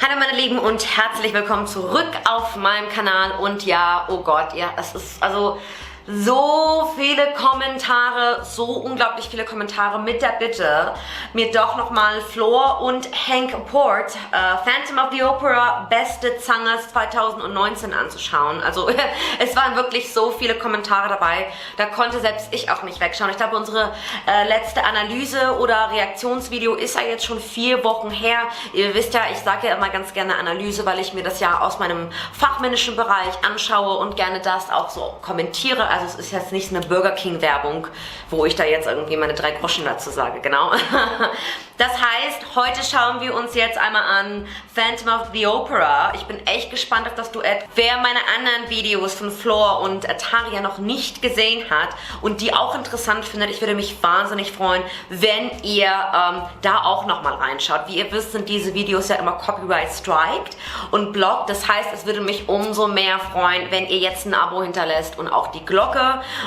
Hallo meine Lieben und herzlich willkommen zurück auf meinem Kanal. Und ja, oh Gott, ja, es ist also so viele Kommentare, so unglaublich viele Kommentare mit der Bitte, mir doch nochmal Floor und Hank Port Phantom of the Opera beste Zangers 2019 anzuschauen. Also es waren wirklich so viele Kommentare dabei, da konnte selbst ich auch nicht wegschauen. Ich glaube, unsere letzte Analyse oder Reaktionsvideo ist ja jetzt schon 4 Wochen her. Ihr wisst ja, ich sage ja immer ganz gerne Analyse, weil ich mir das ja aus meinem fachmännischen Bereich anschaue und gerne das auch so kommentiere. Also es ist jetzt nicht eine Burger King Werbung, wo ich da jetzt irgendwie meine 3 Groschen dazu sage, genau. Das heißt, heute schauen wir uns jetzt einmal an Phantom of the Opera. Ich bin echt gespannt auf das Duett. Wer meine anderen Videos von Floor und Taria noch nicht gesehen hat und die auch interessant findet, ich würde mich wahnsinnig freuen, wenn ihr da auch nochmal reinschaut. Wie ihr wisst, sind diese Videos ja immer Copyright striked und blockt. Das heißt, es würde mich umso mehr freuen, wenn ihr jetzt ein Abo hinterlässt und auch die Glocke.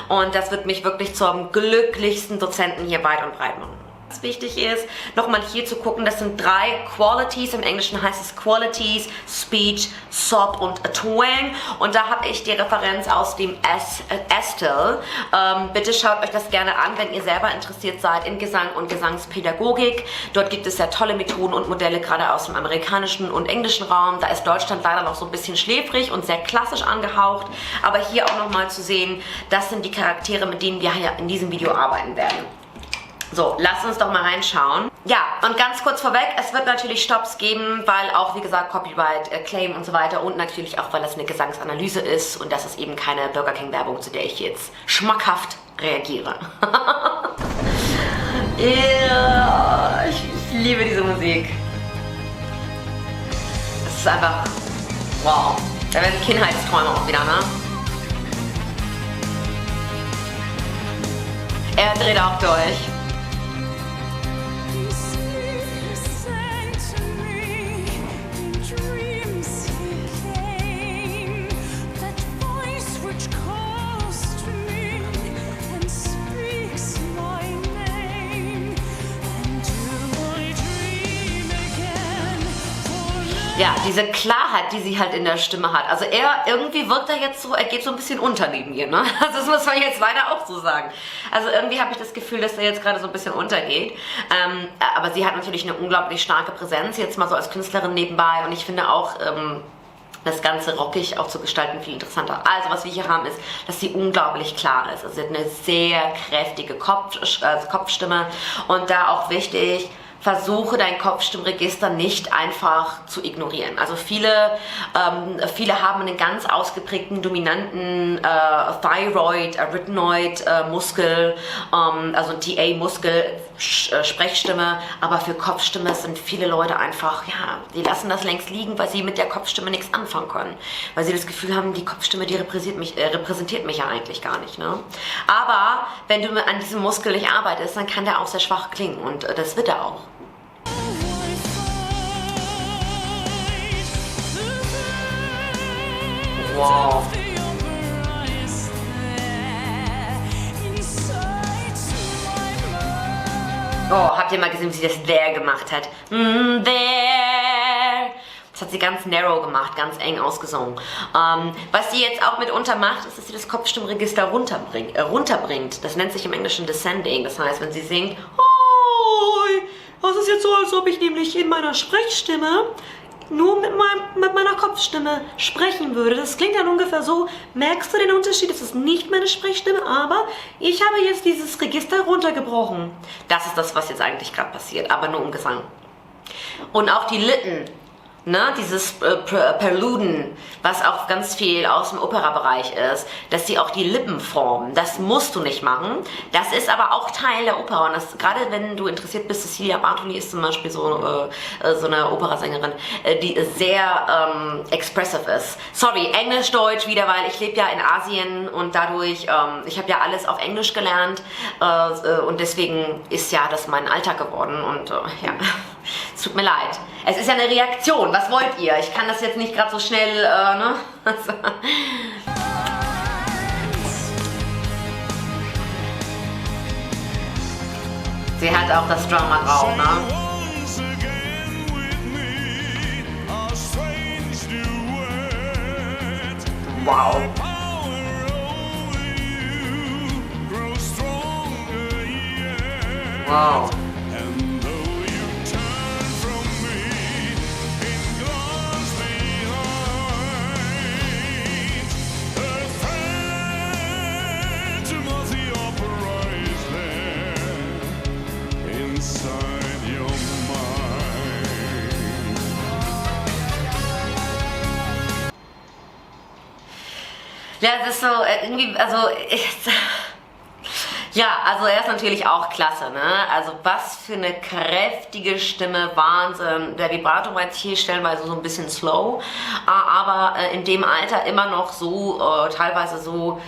Und das wird mich wirklich zum glücklichsten Dozenten hier weit und breit machen. Was wichtig ist, nochmal hier zu gucken, das sind 3 Qualities, im Englischen heißt es Qualities, Speech, Sob und Twang, und da habe ich die Referenz aus dem Estel. Bitte schaut euch das gerne an, wenn ihr selber interessiert seid in Gesang und Gesangspädagogik. Dort gibt es ja tolle Methoden und Modelle, gerade aus dem amerikanischen und englischen Raum. Da ist Deutschland leider noch so ein bisschen schläfrig und sehr klassisch angehaucht, aber hier auch nochmal zu sehen, das sind die Charaktere, mit denen wir hier in diesem Video arbeiten werden. So, lasst uns doch mal reinschauen. Ja, und ganz kurz vorweg, es wird natürlich Stops geben, weil auch, wie gesagt, Copyright, Claim und so weiter, und natürlich auch, weil das eine Gesangsanalyse ist und das ist eben keine Burger King Werbung, zu der ich jetzt schmackhaft reagiere. Yeah, ich liebe diese Musik. Es ist einfach, wow, da werden Kindheitsträume auch wieder, ne? Er dreht auch durch. Ja, diese Klarheit, die sie halt in der Stimme hat. Also irgendwie wirkt er jetzt so, er geht so ein bisschen unter neben ihr, ne? Also das muss man jetzt leider auch so sagen. Also irgendwie habe ich das Gefühl, dass er jetzt gerade so ein bisschen untergeht. Aber sie hat natürlich eine unglaublich starke Präsenz, jetzt mal so als Künstlerin nebenbei. Und ich finde auch, das Ganze rockig auch zu gestalten viel interessanter. Also was wir hier haben ist, dass sie unglaublich klar ist. Also sie hat eine sehr kräftige Kopfstimme und da auch wichtig, versuche dein Kopfstimmregister nicht einfach zu ignorieren. Also viele haben einen ganz ausgeprägten, dominanten Thyroid, Arytenoid Muskel, also ein TA-Muskel, Sprechstimme, aber für Kopfstimme sind viele Leute einfach, ja, die lassen das längst liegen, weil sie mit der Kopfstimme nichts anfangen können. Weil sie das Gefühl haben, die Kopfstimme, die repräsentiert mich ja eigentlich gar nicht. Ne? Aber wenn du an diesem Muskel nicht arbeitest, dann kann der auch sehr schwach klingen und das wird er auch. Wow. Oh, habt ihr mal gesehen, wie sie das There gemacht hat? There. Das hat sie ganz narrow gemacht, ganz eng ausgesungen. Was sie jetzt auch mitunter macht, ist, dass sie das Kopfstimmregister runterbringt. Das nennt sich im Englischen Descending. Das heißt, wenn sie singt, oh, das ist jetzt so, als ob ich nämlich in meiner Sprechstimme nur mit meiner Kopfstimme sprechen würde. Das klingt dann ungefähr so, merkst du den Unterschied? Das ist nicht meine Sprechstimme, aber ich habe jetzt dieses Register runtergebrochen. Das ist das, was jetzt eigentlich gerade passiert, aber nur im Gesang. Und auch die Lippen, ne, dieses Präluden, was auch ganz viel aus dem Operabereich ist, dass sie auch die Lippen formen. Das musst du nicht machen. Das ist aber auch Teil der Oper. Und das, gerade wenn du interessiert bist, Cecilia Bartoli ist zum Beispiel so eine Operasängerin, die sehr expressive ist. Sorry, Englisch, Deutsch wieder, weil ich lebe ja in Asien und dadurch, ich habe ja alles auf Englisch gelernt und deswegen ist ja das mein Alltag geworden und ja, es tut mir leid. Es ist ja eine Reaktion. Was wollt ihr? Ich kann das jetzt nicht gerade so schnell, ne? Sie hat auch das Drama drauf, ne? Wow. Wow. Ja, das ist so irgendwie, also ja, also er ist natürlich auch klasse, ne? Also was für eine kräftige Stimme, Wahnsinn. Der Vibrato war jetzt hier stellenweise so ein bisschen slow, aber in dem Alter immer noch so, teilweise so,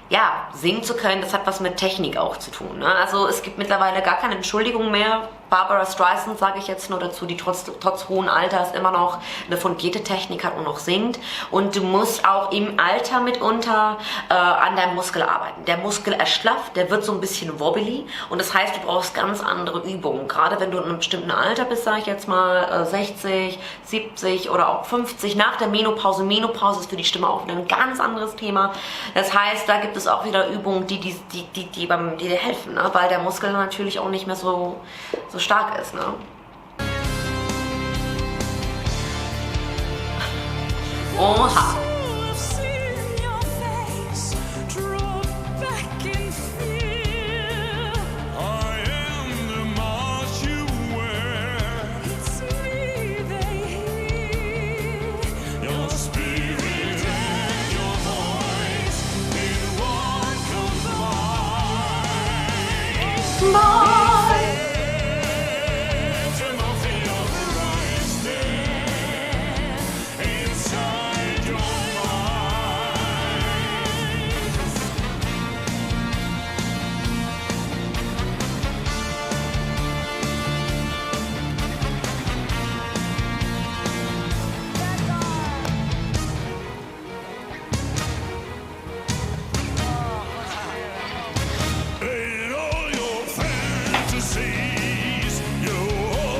ja, singen zu können, das hat was mit Technik auch zu tun, ne? Also es gibt mittlerweile gar keine Entschuldigung mehr. Barbara Streisand, sage ich jetzt nur dazu, die trotz hohen Alters immer noch eine fundierte Technik hat und noch singt. Und du musst auch im Alter mitunter an deinem Muskel arbeiten. Der Muskel erschlafft, der wird so ein bisschen wobbly und das heißt, du brauchst ganz andere Übungen. Gerade wenn du in einem bestimmten Alter bist, sage ich jetzt mal 60, 70 oder auch 50, nach der Menopause. Menopause ist für die Stimme auch wieder ein ganz anderes Thema. Das heißt, da gibt es auch wieder Übungen, die dir helfen, ne? Weil der Muskel natürlich auch nicht mehr so stark ist, ne? Oha.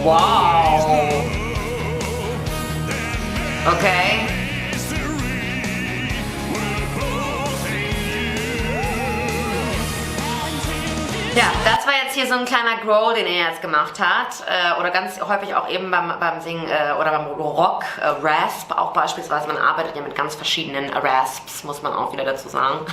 Wow. Okay. Ja, das war jetzt hier so ein kleiner Growl, den er jetzt gemacht hat. Oder ganz häufig auch eben beim Singen oder beim Rock, Rasp auch beispielsweise. Man arbeitet ja mit ganz verschiedenen Rasps, muss man auch wieder dazu sagen.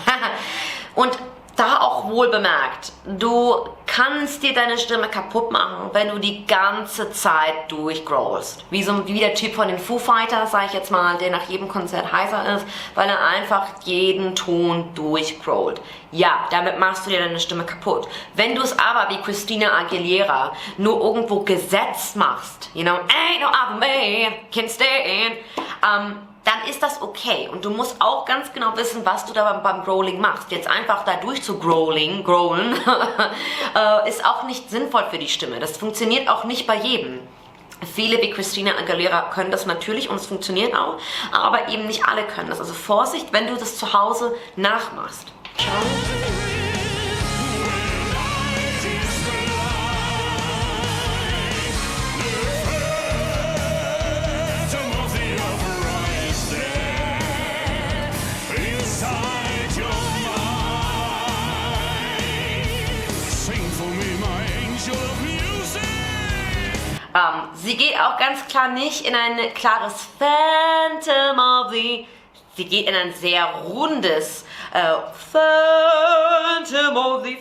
Und da auch wohl bemerkt, du kannst dir deine Stimme kaputt machen, wenn du die ganze Zeit durchgrowlst. Wie der Typ von den Foo Fighters, sag ich jetzt mal, der nach jedem Konzert heiser ist, weil er einfach jeden Ton durchgrowlt. Ja, damit machst du dir deine Stimme kaputt. Wenn du es aber wie Christina Aguilera nur irgendwo gesetzt machst, you know, ain't no other man can stand, dann ist das okay. Und du musst auch ganz genau wissen, was du da beim Growling machst. Jetzt einfach da durch zu growlen, ist auch nicht sinnvoll für die Stimme. Das funktioniert auch nicht bei jedem. Viele wie Christina Aguilera können das natürlich und es funktioniert auch, aber eben nicht alle können das. Also Vorsicht, wenn du das zu Hause nachmachst. Ciao. Sie geht auch ganz klar nicht in ein klares Phantom of the... Sie geht in ein sehr rundes Phantom of the...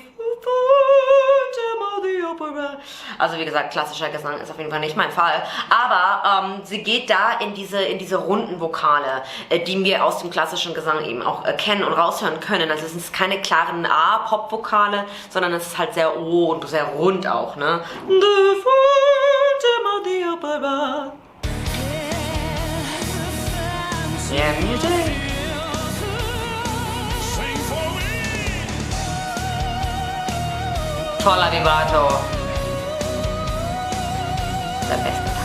Opera. Also wie gesagt, klassischer Gesang ist auf jeden Fall nicht mein Fall. Aber sie geht da in diese runden Vokale, die wir aus dem klassischen Gesang eben auch kennen und raushören können. Also es sind keine klaren A-Pop-Vokale, sondern es ist halt sehr O und sehr rund auch, ne? The Phantom of the Opera. Yeah, music. Toller Vibrato. Der beste Takt.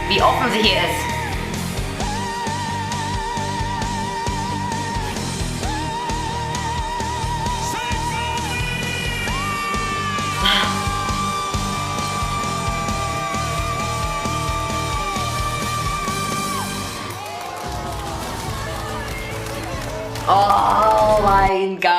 Wie wie offen sie hier ist. Oh mein Gott.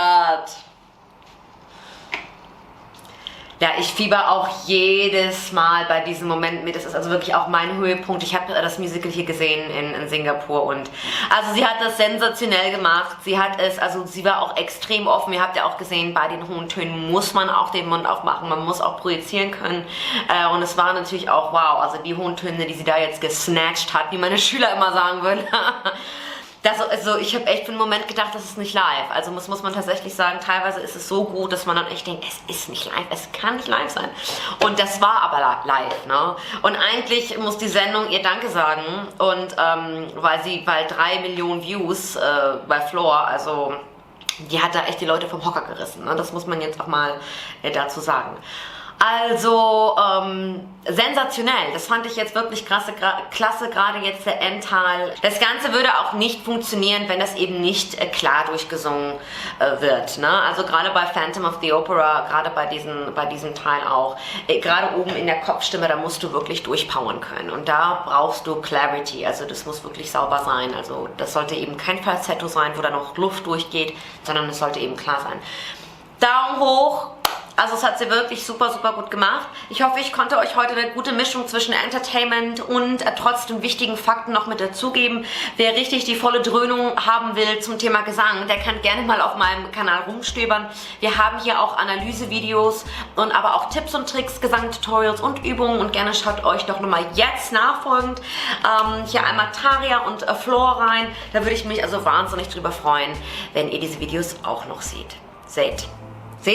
Ja, ich fieber auch jedes Mal bei diesem Moment mit. Das ist also wirklich auch mein Höhepunkt. Ich habe das Musical hier gesehen in Singapur und also sie hat das sensationell gemacht. Sie hat es, also sie war auch extrem offen. Ihr habt ja auch gesehen, bei den hohen Tönen muss man auch den Mund aufmachen. Man muss auch projizieren können. Und es war natürlich auch wow. Also die hohen Töne, die sie da jetzt gesnatcht hat, wie meine Schüler immer sagen würden. Also ich habe echt für einen Moment gedacht, das ist nicht live. Also muss man tatsächlich sagen, teilweise ist es so gut, dass man dann echt denkt, es ist nicht live, es kann nicht live sein. Und das war aber live, ne? Und eigentlich muss die Sendung ihr Danke sagen. Und weil 3 Millionen Views bei Floor, also die hat da echt die Leute vom Hocker gerissen. Ne? Das muss man jetzt auch mal dazu sagen. Also, sensationell. Das fand ich jetzt wirklich klasse, gerade jetzt der Endteil. Das Ganze würde auch nicht funktionieren, wenn das eben nicht klar durchgesungen wird. Ne? Also gerade bei Phantom of the Opera, gerade bei diesem Teil auch, gerade oben in der Kopfstimme, da musst du wirklich durchpowern können. Und da brauchst du Clarity, also das muss wirklich sauber sein. Also das sollte eben kein Falsetto sein, wo da noch Luft durchgeht, sondern es sollte eben klar sein. Daumen hoch. Also es hat sie wirklich super, super gut gemacht. Ich hoffe, ich konnte euch heute eine gute Mischung zwischen Entertainment und trotzdem wichtigen Fakten noch mit dazugeben. Wer richtig die volle Dröhnung haben will zum Thema Gesang, der kann gerne mal auf meinem Kanal rumstöbern. Wir haben hier auch Analysevideos und aber auch Tipps und Tricks, Gesangtutorials und Übungen und gerne schaut euch doch nochmal jetzt nachfolgend hier einmal Taria und Floor rein. Da würde ich mich also wahnsinnig drüber freuen, wenn ihr diese Videos auch noch sehen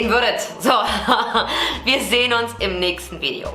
würdet. So, wir sehen uns im nächsten Video.